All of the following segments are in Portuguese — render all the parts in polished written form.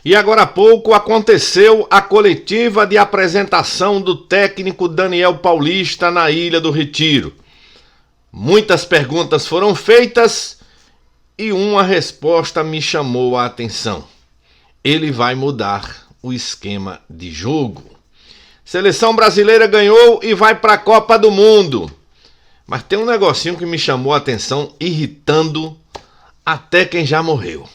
E agora há pouco aconteceu a coletiva de apresentação do técnico Daniel Paulista na Ilha do Retiro. Muitas perguntas foram feitas e uma resposta me chamou a atenção. Ele vai mudar o esquema de jogo. Seleção brasileira ganhou e vai para a Copa do Mundo. Mas tem um negocinho que me chamou a atenção, irritando até quem já morreu.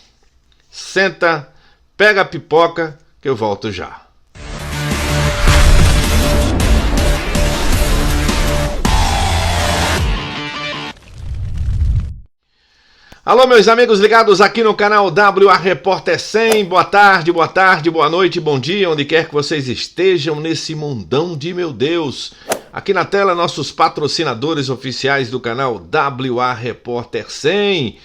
Senta, pega a pipoca que eu volto já. Alô, meus amigos ligados aqui no canal WA Repórter 100. Boa tarde, boa noite, bom dia, onde quer que vocês estejam nesse mundão de meu Deus. Aqui na tela, nossos patrocinadores oficiais do canal WA Repórter 100.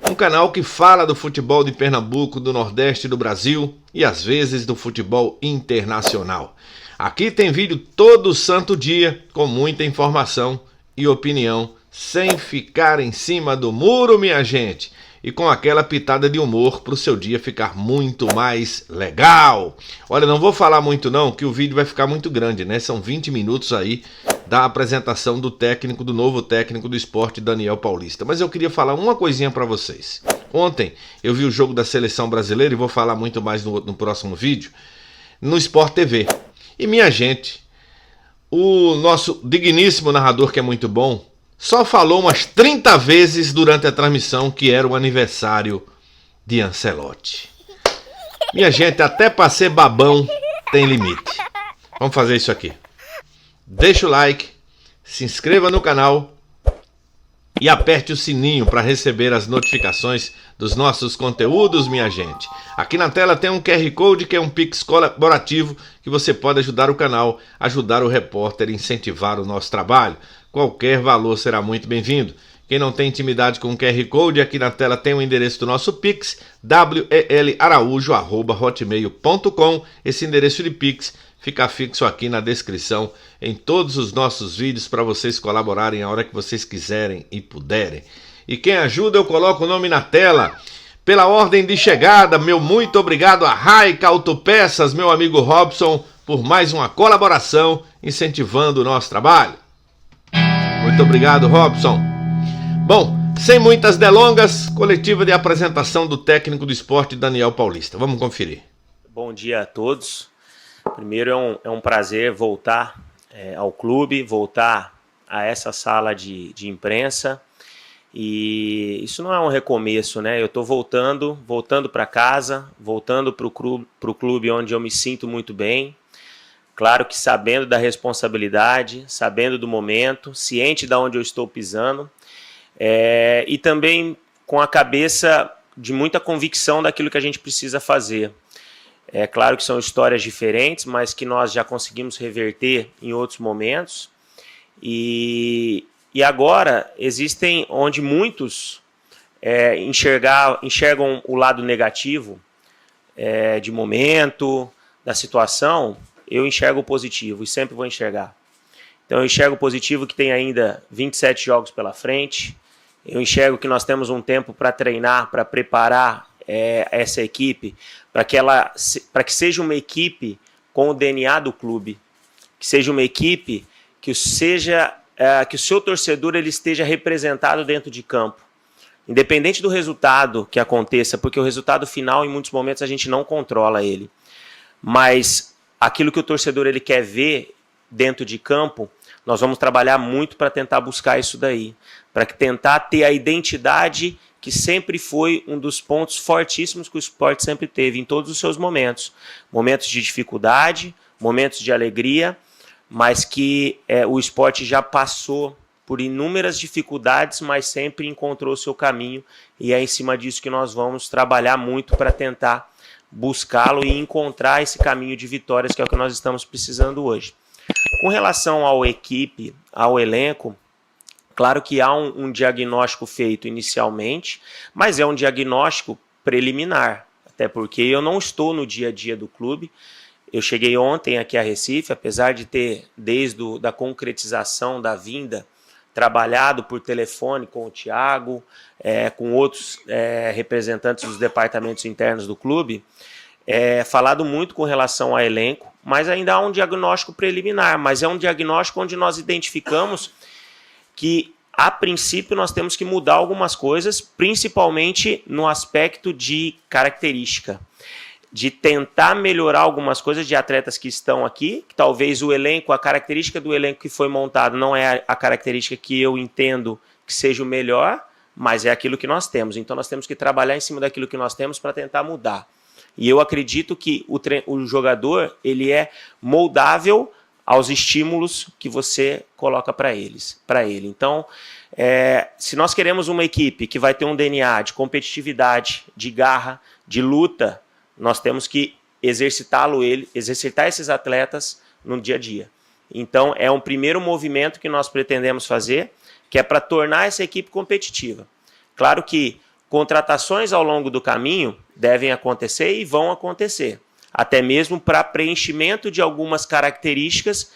Um canal que fala do futebol de Pernambuco, do Nordeste do Brasil e às vezes do futebol internacional. Aqui tem vídeo todo santo dia com muita informação e opinião, sem ficar em cima do muro, minha gente. E com aquela pitada de humor para o seu dia ficar muito mais legal. Olha, não vou falar muito não, que o vídeo vai ficar muito grande, né? São 20 minutos aí da apresentação do técnico, do novo técnico do esporte, Daniel Paulista. Mas eu queria falar uma coisinha para vocês. Ontem eu vi o jogo da seleção brasileira e vou falar muito mais no próximo vídeo, no Sport TV. E minha gente, o nosso digníssimo narrador, que é muito bom, só falou umas 30 vezes durante a transmissão que era o aniversário de Ancelotti. Minha gente, até para ser babão tem limite. Vamos fazer isso aqui. Deixa o like, se inscreva no canal e aperte o sininho para receber as notificações dos nossos conteúdos, minha gente. Aqui na tela tem um QR Code que é um Pix colaborativo que você pode ajudar o canal, ajudar o repórter, incentivar o nosso trabalho. Qualquer valor será muito bem-vindo. Quem não tem intimidade com o QR Code, aqui na tela tem o endereço do nosso Pix, welaraújo@hotmail.com. Esse endereço de Pix fica fixo aqui na descrição, em todos os nossos vídeos, para vocês colaborarem a hora que vocês quiserem e puderem. E quem ajuda, eu coloco o nome na tela. Pela ordem de chegada, meu muito obrigado a Raica Autopeças, meu amigo Robson, por mais uma colaboração, incentivando o nosso trabalho. Muito obrigado, Robson. Bom, sem muitas delongas, coletiva de apresentação do técnico do esporte, Daniel Paulista. Vamos conferir. Bom dia a todos. Primeiro é um prazer voltar ao clube, voltar a essa sala de imprensa. E isso não é um recomeço, né? Eu estou voltando para casa, voltando para o clube onde eu me sinto muito bem. Claro que sabendo da responsabilidade, sabendo do momento, ciente de onde eu estou pisando, e também com a cabeça de muita convicção daquilo que a gente precisa fazer. É claro que são histórias diferentes, mas que nós já conseguimos reverter em outros momentos. E agora existem onde muitos enxergam o lado negativo de momento, da situação. Eu enxergo o positivo e sempre vou enxergar. Então eu enxergo o positivo que tem ainda 27 jogos pela frente. Eu enxergo que nós temos um tempo para treinar, para preparar essa equipe, para que seja uma equipe com o DNA do clube, que seja uma equipe que o seu torcedor ele esteja representado dentro de campo. Independente do resultado que aconteça, porque o resultado final, em muitos momentos, a gente não controla ele. Mas aquilo que o torcedor ele quer ver dentro de campo, nós vamos trabalhar muito para tentar buscar isso daí, para tentar ter a identidade que sempre foi um dos pontos fortíssimos que o esporte sempre teve em todos os seus momentos. Momentos de dificuldade, momentos de alegria, mas que o esporte já passou por inúmeras dificuldades, mas sempre encontrou o seu caminho, e é em cima disso que nós vamos trabalhar muito para tentar buscá-lo e encontrar esse caminho de vitórias que é o que nós estamos precisando hoje. Com relação ao equipe, ao elenco, claro que há um diagnóstico feito inicialmente, mas é um diagnóstico preliminar, até porque eu não estou no dia a dia do clube. Eu cheguei ontem aqui a Recife, apesar de ter, desde a concretização da vinda, trabalhado por telefone com o Thiago, com outros representantes dos departamentos internos do clube, falado muito com relação ao elenco, mas ainda há um diagnóstico preliminar, mas é um diagnóstico onde nós identificamos que, a princípio, nós temos que mudar algumas coisas, principalmente no aspecto de característica, de tentar melhorar algumas coisas de atletas que estão aqui, que talvez o elenco, a característica do elenco que foi montado não é a característica que eu entendo que seja o melhor, mas é aquilo que nós temos. Então nós temos que trabalhar em cima daquilo que nós temos para tentar mudar. E eu acredito que o jogador ele é moldável aos estímulos que você coloca para ele. Então, se nós queremos uma equipe que vai ter um DNA de competitividade, de garra, de luta, nós temos que exercitar esses atletas no dia a dia. Então, é um primeiro movimento que nós pretendemos fazer, que é para tornar essa equipe competitiva. Claro que contratações ao longo do caminho devem acontecer e vão acontecer, até mesmo para preenchimento de algumas características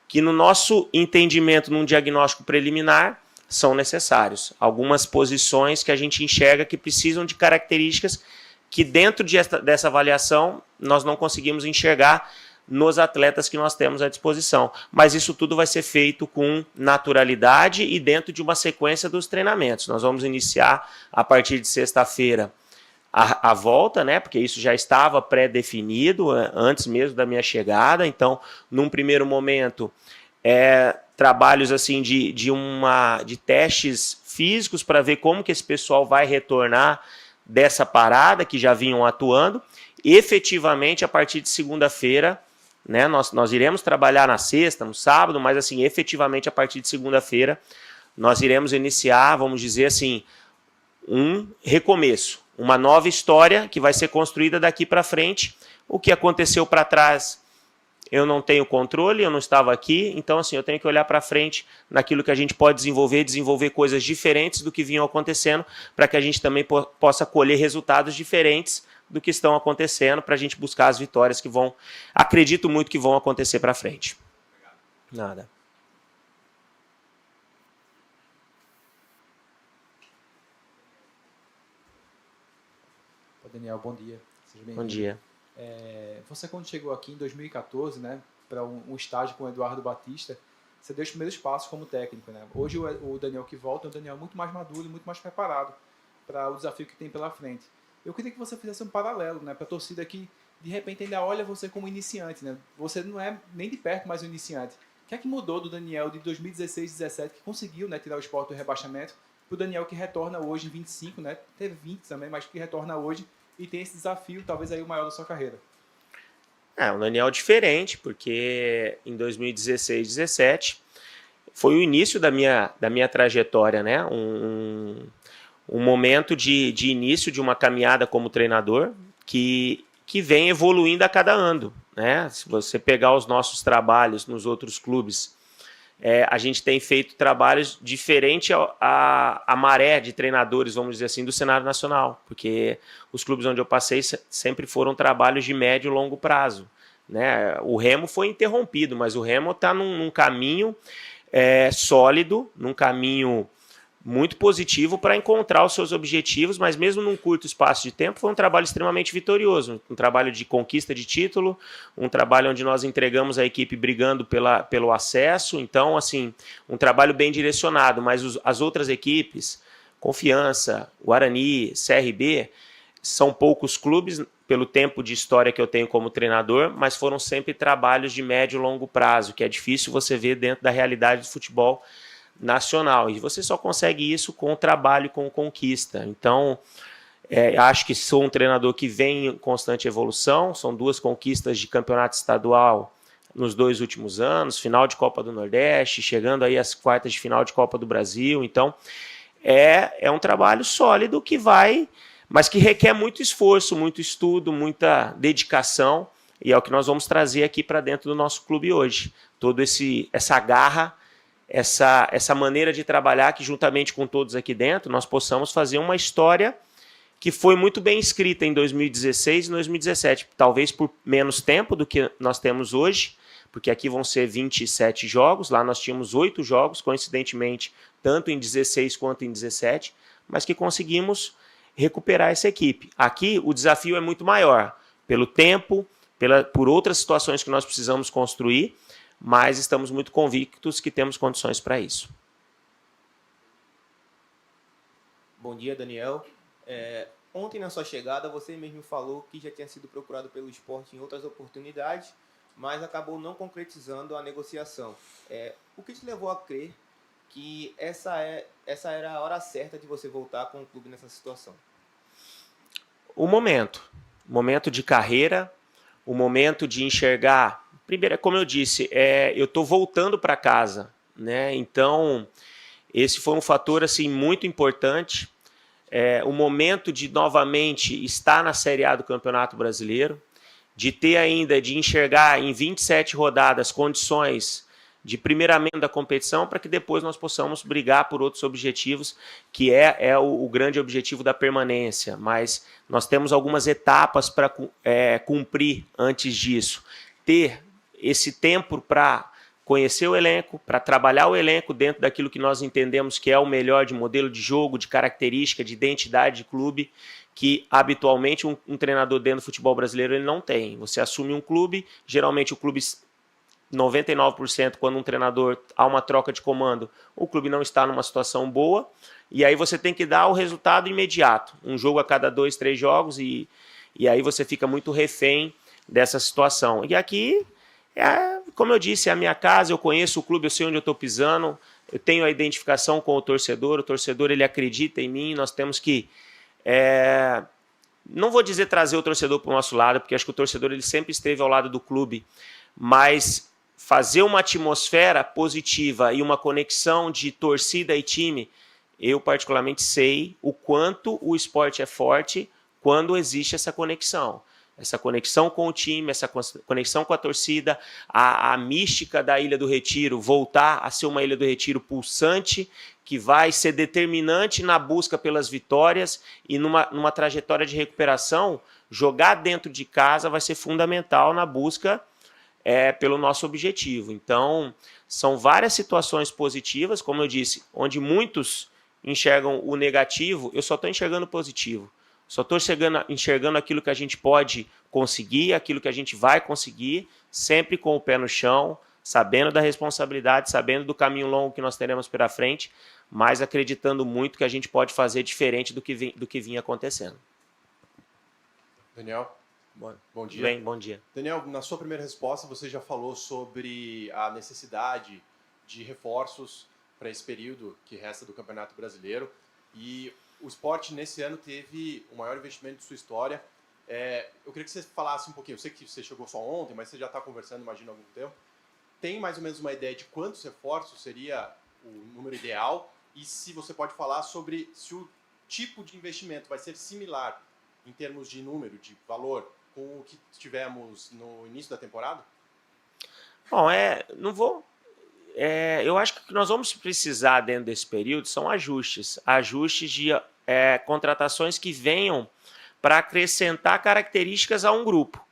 que, no nosso entendimento, num diagnóstico preliminar, são necessários. Algumas posições que a gente enxerga que precisam de características que dentro dessa avaliação nós não conseguimos enxergar nos atletas que nós temos à disposição. Mas isso tudo vai ser feito com naturalidade e dentro de uma sequência dos treinamentos. Nós vamos iniciar a partir de sexta-feira a volta, né? Porque isso já estava pré-definido antes mesmo da minha chegada. Então, num primeiro momento, trabalhos assim de testes físicos para ver como que esse pessoal vai retornar dessa parada que já vinham atuando. Efetivamente, a partir de segunda-feira, né, nós iremos trabalhar na sexta, no sábado, mas assim, efetivamente a partir de segunda-feira nós iremos iniciar, vamos dizer assim, um recomeço, uma nova história que vai ser construída daqui para frente. O que aconteceu para trás eu não tenho controle, eu não estava aqui, então assim, eu tenho que olhar para frente naquilo que a gente pode desenvolver coisas diferentes do que vinham acontecendo, para que a gente também possa colher resultados diferentes do que estão acontecendo, para a gente buscar as vitórias que vão, acredito muito que vão acontecer para frente. Nada. Daniel, bom dia. Seja bem-vindo. Bom dia. Você, quando chegou aqui em 2014, né, para um estágio com o Eduardo Batista, você deu os primeiros passos como técnico, né? Hoje o Daniel que volta é um Daniel muito mais maduro, muito mais preparado para o desafio que tem pela frente. Eu queria que você fizesse um paralelo, né, para a torcida que de repente ainda olha você como iniciante, né? Você não é nem de perto mais um iniciante. O que é que mudou do Daniel de 2016, 2017, que conseguiu, né, tirar o Sport do rebaixamento, para o Daniel que retorna hoje em 25, né? Teve 20 também, mas que retorna hoje e tem esse desafio, talvez aí o maior da sua carreira? Um Daniel diferente, porque em 2016, 2017 foi o início da minha trajetória, né? Um momento de início de uma caminhada como treinador que vem evoluindo a cada ano, né? Se você pegar os nossos trabalhos nos outros clubes, a gente tem feito trabalhos diferentes à maré de treinadores, vamos dizer assim, do cenário nacional, porque os clubes onde eu passei sempre foram trabalhos de médio e longo prazo, né? O Remo foi interrompido, mas o Remo está num caminho sólido, num caminho muito positivo para encontrar os seus objetivos, mas mesmo num curto espaço de tempo foi um trabalho extremamente vitorioso, um trabalho de conquista de título, um trabalho onde nós entregamos a equipe brigando pelo acesso. Então, assim, um trabalho bem direcionado, mas as outras equipes, Confiança, Guarani, CRB, são poucos clubes pelo tempo de história que eu tenho como treinador, mas foram sempre trabalhos de médio e longo prazo, que é difícil você ver dentro da realidade do futebol nacional, e você só consegue isso com o trabalho, com conquista. Então, acho que sou um treinador que vem em constante evolução. São 2 conquistas de campeonato estadual nos 2 últimos anos, final de Copa do Nordeste, chegando aí às quartas de final de Copa do Brasil. Então, é um trabalho sólido que vai, mas que requer muito esforço, muito estudo, muita dedicação, e é o que nós vamos trazer aqui para dentro do nosso clube hoje. Toda essa garra, essa maneira de trabalhar, que juntamente com todos aqui dentro nós possamos fazer uma história que foi muito bem escrita em 2016 e 2017, talvez por menos tempo do que nós temos hoje, porque aqui vão ser 27 jogos, lá nós tínhamos 8 jogos, coincidentemente, tanto em 16 quanto em 17, mas que conseguimos recuperar essa equipe. Aqui o desafio é muito maior, pelo tempo, por outras situações que nós precisamos construir, mas estamos muito convictos que temos condições para isso. Bom dia, Daniel. Ontem, na sua chegada, você mesmo falou que já tinha sido procurado pelo Sport em outras oportunidades, mas acabou não concretizando a negociação. O que te levou a crer que essa era a hora certa de você voltar com o clube nessa situação? O momento de carreira, o momento de enxergar. Primeiro, como eu disse, eu estou voltando para casa, né? Então, esse foi um fator assim, muito importante. O momento de novamente estar na Série A do Campeonato Brasileiro, de enxergar em 27 rodadas condições de primeiramento da competição para que depois nós possamos brigar por outros objetivos, que é o grande objetivo da permanência. Mas nós temos algumas etapas para cumprir antes disso. Ter esse tempo para conhecer o elenco, para trabalhar o elenco dentro daquilo que nós entendemos que é o melhor de modelo de jogo, de característica, de identidade de clube, que habitualmente um treinador dentro do futebol brasileiro ele não tem. Você assume um clube, geralmente o clube 99% quando um treinador há uma troca de comando, o clube não está numa situação boa, e aí você tem que dar o resultado imediato, um jogo a cada 2, 3 jogos, e aí você fica muito refém dessa situação. E aqui, como eu disse, é a minha casa, eu conheço o clube, eu sei onde eu estou pisando, eu tenho a identificação com o torcedor ele acredita em mim, nós temos que, não vou dizer trazer o torcedor para o nosso lado, porque acho que o torcedor ele sempre esteve ao lado do clube, mas fazer uma atmosfera positiva e uma conexão de torcida e time, eu particularmente sei o quanto o esporte é forte quando existe essa conexão. Essa conexão com o time, essa conexão com a torcida, a mística da Ilha do Retiro, voltar a ser uma Ilha do Retiro pulsante, que vai ser determinante na busca pelas vitórias e numa trajetória de recuperação, jogar dentro de casa vai ser fundamental na busca pelo nosso objetivo. Então, são várias situações positivas, como eu disse, onde muitos enxergam o negativo, eu só estou enxergando o positivo. Só estou enxergando aquilo que a gente pode conseguir, aquilo que a gente vai conseguir, sempre com o pé no chão, sabendo da responsabilidade, sabendo do caminho longo que nós teremos pela frente, mas acreditando muito que a gente pode fazer diferente do que vinha acontecendo. Daniel, bom dia. Bem, bom dia. Daniel, na sua primeira resposta você já falou sobre a necessidade de reforços para esse período que resta do Campeonato Brasileiro, e o Sport nesse ano teve o maior investimento de sua história. Eu queria que você falasse um pouquinho, eu sei que você chegou só ontem, mas você já está conversando, imagino, há algum tempo. Tem mais ou menos uma ideia de quantos reforços seria o número ideal? E se você pode falar sobre se o tipo de investimento vai ser similar em termos de número, de valor, com o que tivemos no início da temporada? Bom, eu acho que o que nós vamos precisar dentro desse período são ajustes de contratações que venham para acrescentar características a um grupo,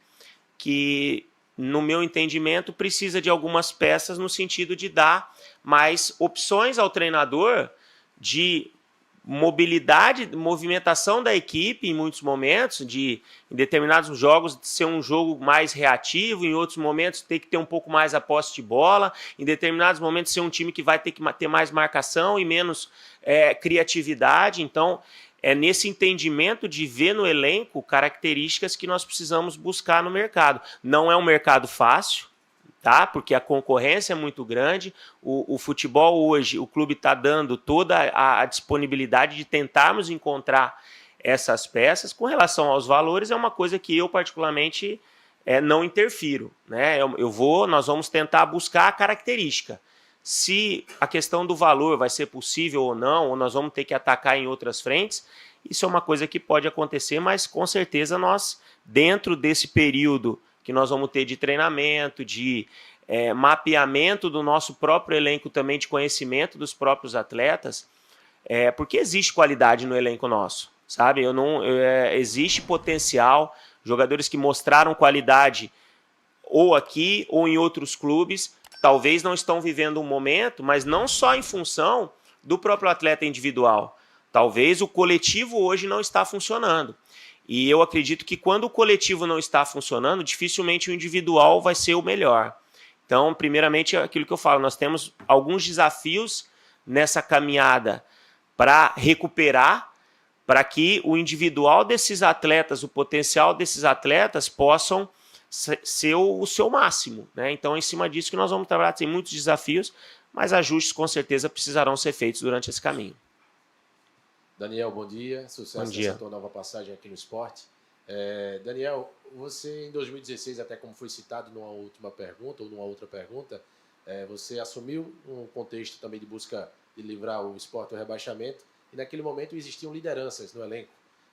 que, no meu entendimento, precisa de algumas peças no sentido de dar mais opções ao treinador de mobilidade, movimentação da equipe em muitos momentos, em determinados jogos ser um jogo mais reativo, em outros momentos ter que ter um pouco mais a posse de bola, em determinados momentos ser um time que vai ter que ter mais marcação e menos criatividade. Então, é nesse entendimento de ver no elenco características que nós precisamos buscar no mercado. Não é um mercado fácil, tá? Porque a concorrência é muito grande. O futebol hoje, o clube está dando toda a disponibilidade de tentarmos encontrar essas peças. Com relação aos valores, é uma coisa que eu particularmente não interfiro, né? Nós vamos tentar buscar a característica. Se a questão do valor vai ser possível ou não, ou nós vamos ter que atacar em outras frentes, isso é uma coisa que pode acontecer, mas com certeza nós, dentro desse período que nós vamos ter de treinamento, de mapeamento do nosso próprio elenco também, de conhecimento dos próprios atletas, porque existe qualidade no elenco nosso, sabe? Existe potencial, jogadores que mostraram qualidade ou aqui ou em outros clubes, talvez não estão vivendo um momento, mas não só em função do próprio atleta individual. Talvez o coletivo hoje não está funcionando. E eu acredito que quando o coletivo não está funcionando, dificilmente o individual vai ser o melhor. Então, primeiramente, é aquilo que eu falo, nós temos alguns desafios nessa caminhada para recuperar, para que o individual desses atletas, o potencial desses atletas possam ser o seu máximo, né? Então, é em cima disso que nós vamos trabalhar. Tem muitos desafios, mas ajustes com certeza precisarão ser feitos durante esse caminho. Daniel, bom dia. Sucesso nessa tua nova passagem aqui no esporte. Daniel, você em 2016, até como foi citado numa última pergunta, ou numa outra pergunta, você assumiu um contexto também de busca de livrar o esporte do rebaixamento, e naquele momento existiam lideranças no elenco,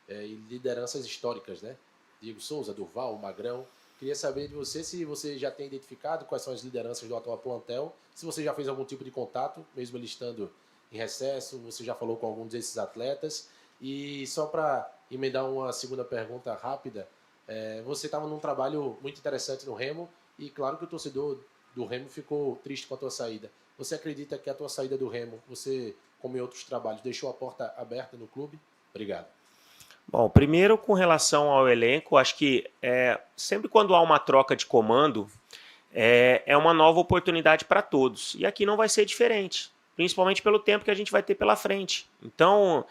e lideranças históricas, né? Diego Souza, Durval, Magrão. Queria saber de você se você já tem identificado quais são as lideranças do atual plantel, se você já fez algum tipo de contato, mesmo ele estando em recesso, você já falou com alguns desses atletas. E só para emendar uma segunda pergunta rápida, você estava num trabalho muito interessante no Remo, e claro que o torcedor do Remo ficou triste com a tua saída. Você acredita que a tua saída do Remo, você, como em outros trabalhos, deixou a porta aberta no clube? Obrigado. Bom, primeiro com relação ao elenco, acho que sempre quando há uma troca de comando, é uma nova oportunidade para todos. E aqui não vai ser diferente, principalmente pelo tempo que a gente vai ter pela frente. Então,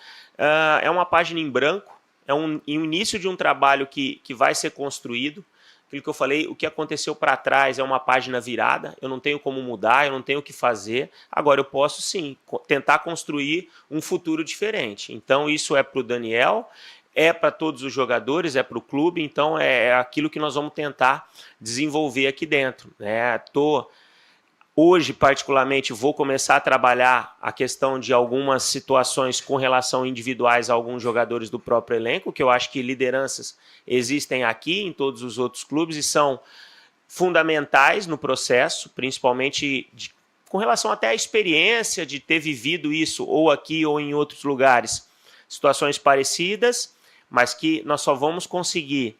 é uma página em branco, é um início de um trabalho que vai ser construído. Aquilo que eu falei, o que aconteceu para trás é uma página virada, eu não tenho como mudar, eu não tenho o que fazer. Agora eu posso sim tentar construir um futuro diferente. Então isso é para o Daniel, é para todos os jogadores, é para o clube, então é aquilo que nós vamos tentar desenvolver aqui dentro. Hoje, particularmente, vou começar a trabalhar a questão de algumas situações com relação individuais a alguns jogadores do próprio elenco, que eu acho que lideranças existem aqui em todos os outros clubes e são fundamentais no processo, principalmente com relação até à experiência de ter vivido isso ou aqui ou em outros lugares, situações parecidas, mas que nós só vamos conseguir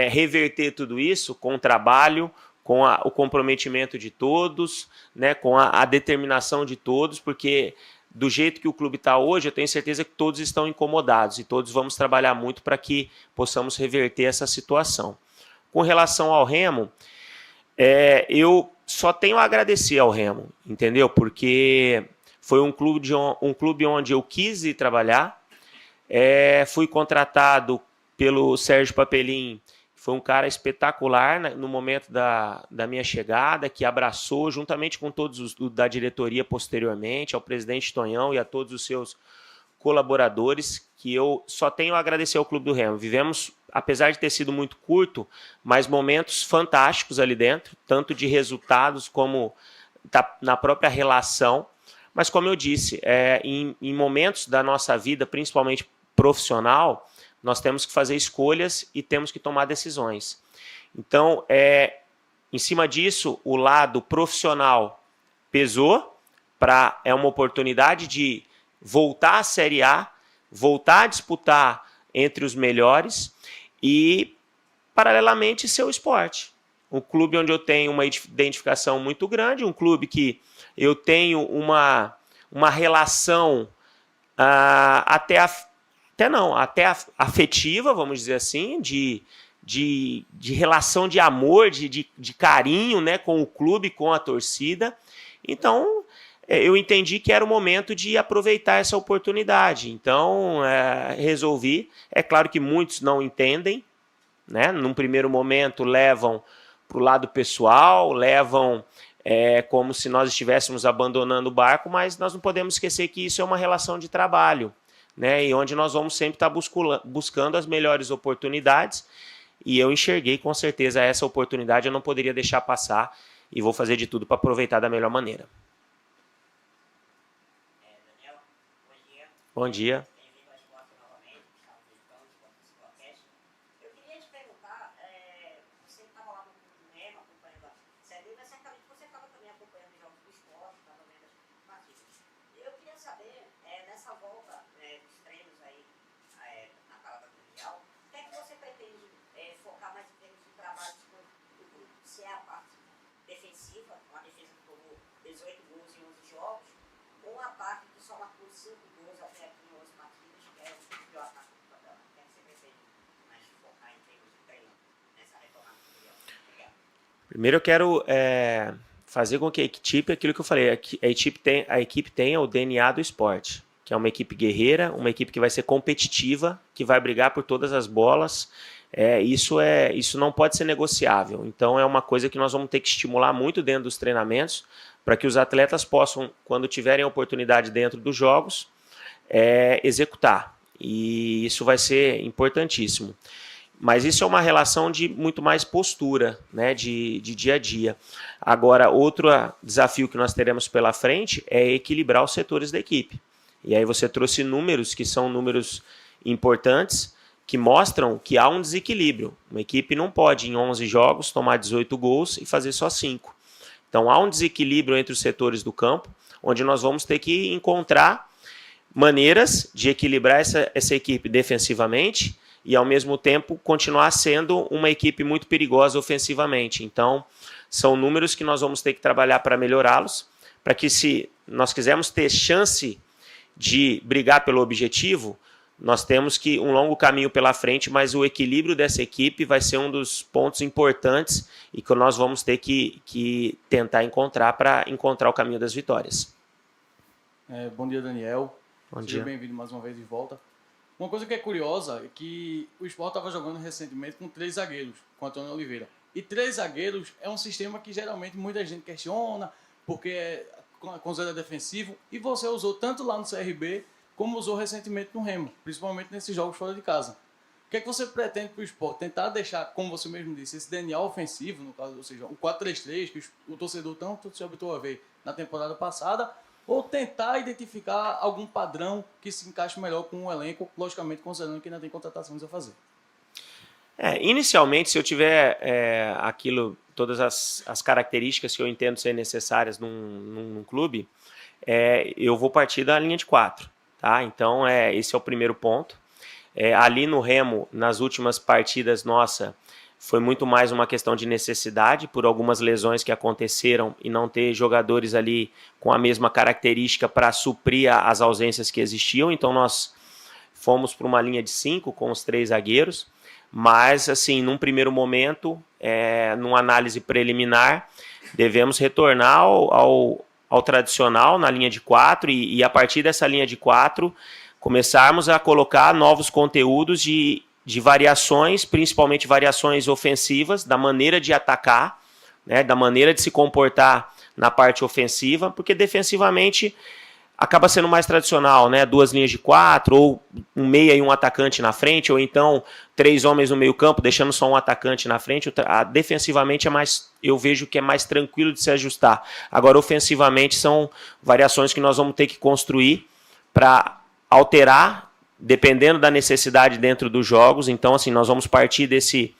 reverter tudo isso com o trabalho, com o comprometimento de todos, né, com a determinação de todos, porque do jeito que o clube está hoje, eu tenho certeza que todos estão incomodados e todos vamos trabalhar muito para que possamos reverter essa situação. Com relação ao Remo, eu só tenho a agradecer ao Remo, entendeu? Porque foi um clube onde eu quis ir trabalhar, fui contratado pelo Sérgio Papelin. Foi um cara espetacular no momento da minha chegada, que abraçou, juntamente com todos da diretoria posteriormente, ao presidente Tonhão e a todos os seus colaboradores, que eu só tenho a agradecer ao Clube do Remo. Vivemos, apesar de ter sido muito curto, mas momentos fantásticos ali dentro, tanto de resultados como na própria relação. Mas, como eu disse, em momentos da nossa vida, principalmente profissional, nós temos que fazer escolhas e temos que tomar decisões. Então, em cima disso, o lado profissional pesou, é uma oportunidade de voltar à Série A, voltar a disputar entre os melhores e, paralelamente, ser o esporte. Um clube onde eu tenho uma identificação muito grande, um clube que eu tenho uma relação até afetiva, vamos dizer assim, de relação de amor, de carinho, né, com o clube, com a torcida. Então, eu entendi que era o momento de aproveitar essa oportunidade. Então, resolvi. É claro que muitos não entendem, né? Num primeiro momento levam para o lado pessoal, levam como se nós estivéssemos abandonando o barco, mas nós não podemos esquecer que isso é uma relação de trabalho, né, e onde nós vamos sempre estar buscando as melhores oportunidades, e eu enxerguei com certeza essa oportunidade, eu não poderia deixar passar, e vou fazer de tudo para aproveitar da melhor maneira. Daniel, bom dia. Bom dia. Bem-vindo ao esporte novamente, estamos visitando o Esporte Podcast. Eu queria te perguntar, você estava lá no Remo, acompanhando a Série B, mas certamente você estava também acompanhando os jogos do esporte, estava vendo as partidas. Eu queria saber, nessa volta dos treinos aí na parada mundial, o que é que você pretende focar mais em termos de trabalho do grupo? Se é a parte defensiva, uma defesa que tomou 18 gols em 11 jogos, ou a parte que só marcou 5 gols até aqui em 11 partidas, que é o pior ataque do campeonato? O que é que você prefere? Primeiro eu quero fazer com que a equipe, aquilo que eu falei, a equipe tenha o DNA do esporte, que é uma equipe guerreira, uma equipe que vai ser competitiva, que vai brigar por todas as bolas. Isso não pode ser negociável. Então é uma coisa que nós vamos ter que estimular muito dentro dos treinamentos, para que os atletas possam, quando tiverem a oportunidade dentro dos jogos, executar. E isso vai ser importantíssimo. Mas isso é uma relação de muito mais postura, né, de dia a dia. Agora, outro desafio que nós teremos pela frente é equilibrar os setores da equipe. E aí você trouxe números que são números importantes, que mostram que há um desequilíbrio. Uma equipe não pode, em 11 jogos, tomar 18 gols e fazer só 5. Então há um desequilíbrio entre os setores do campo, onde nós vamos ter que encontrar maneiras de equilibrar essa equipe defensivamente e, ao mesmo tempo, continuar sendo uma equipe muito perigosa ofensivamente. Então, são números que nós vamos ter que trabalhar para melhorá-los, para que, se nós quisermos ter chance de brigar pelo objetivo, nós temos que um longo caminho pela frente, mas o equilíbrio dessa equipe vai ser um dos pontos importantes e que nós vamos ter que tentar encontrar para encontrar o caminho das vitórias. Bom dia, Daniel. Bom Seja dia. bem-vindo mais uma vez de volta. Uma coisa que é curiosa é que o Sport estava jogando recentemente com 3 zagueiros, com Antônio Oliveira. E 3 zagueiros é um sistema que geralmente muita gente questiona, porque é considerado defensivo, e você usou tanto lá no CRB, como usou recentemente no Remo, principalmente nesses jogos fora de casa. O que é que você pretende para o Sport? Tentar deixar, como você mesmo disse, esse DNA ofensivo, no caso, ou seja, o 4-3-3, que o torcedor tanto se habituou a ver na temporada passada, ou tentar identificar algum padrão que se encaixe melhor com o elenco, logicamente considerando que ainda tem contratações a fazer? Inicialmente, se eu tiver todas as características que eu entendo ser necessárias num clube, eu vou partir da linha de 4. Tá? Então, esse é o primeiro ponto. Ali no Remo, nas últimas partidas nossa, foi muito mais uma questão de necessidade, por algumas lesões que aconteceram e não ter jogadores ali com a mesma característica para suprir as ausências que existiam. Então, nós fomos para uma linha de 5 com os 3 zagueiros, mas, assim, num primeiro momento, numa análise preliminar, devemos retornar ao tradicional na linha de 4 e a partir dessa linha de 4 começarmos a colocar novos conteúdos de variações, principalmente variações ofensivas, da maneira de atacar, né, da maneira de se comportar na parte ofensiva, porque defensivamente acaba sendo mais tradicional, né, 2 linhas de 4, ou um meia e um atacante na frente, ou então 3 homens no meio campo, deixando só um atacante na frente. Defensivamente eu vejo que é mais tranquilo de se ajustar. Agora, ofensivamente, são variações que nós vamos ter que construir para alterar, dependendo da necessidade dentro dos jogos. Então, assim, nós vamos partir desse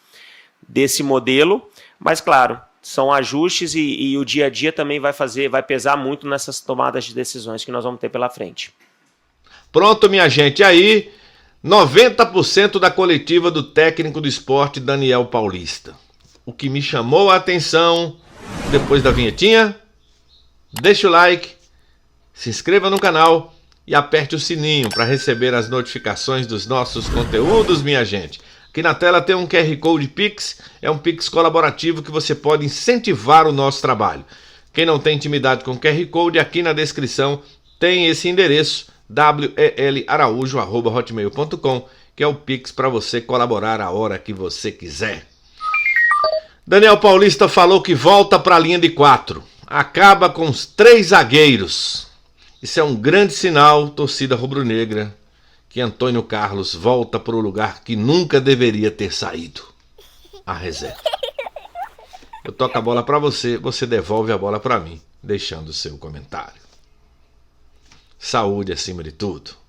modelo, mas, claro, são ajustes e o dia a dia também vai pesar muito nessas tomadas de decisões que nós vamos ter pela frente. Pronto, minha gente, aí 90% da coletiva do técnico do Sport, Daniel Paulista. O que me chamou a atenção, depois da vinhetinha, deixa o like, se inscreva no canal e aperte o sininho para receber as notificações dos nossos conteúdos, minha gente. Aqui na tela tem um QR Code Pix, é um Pix colaborativo que você pode incentivar o nosso trabalho. Quem não tem intimidade com o QR Code, aqui na descrição tem esse endereço, welaraújo@hotmail.com, que é o Pix para você colaborar a hora que você quiser. Daniel Paulista falou que volta para a linha de 4, acaba com os 3 zagueiros. Isso é um grande sinal, torcida rubro-negra, que Antônio Carlos volta para o lugar que nunca deveria ter saído, a reserva. Eu toco a bola para você, você devolve a bola para mim, deixando o seu comentário. Saúde acima de tudo.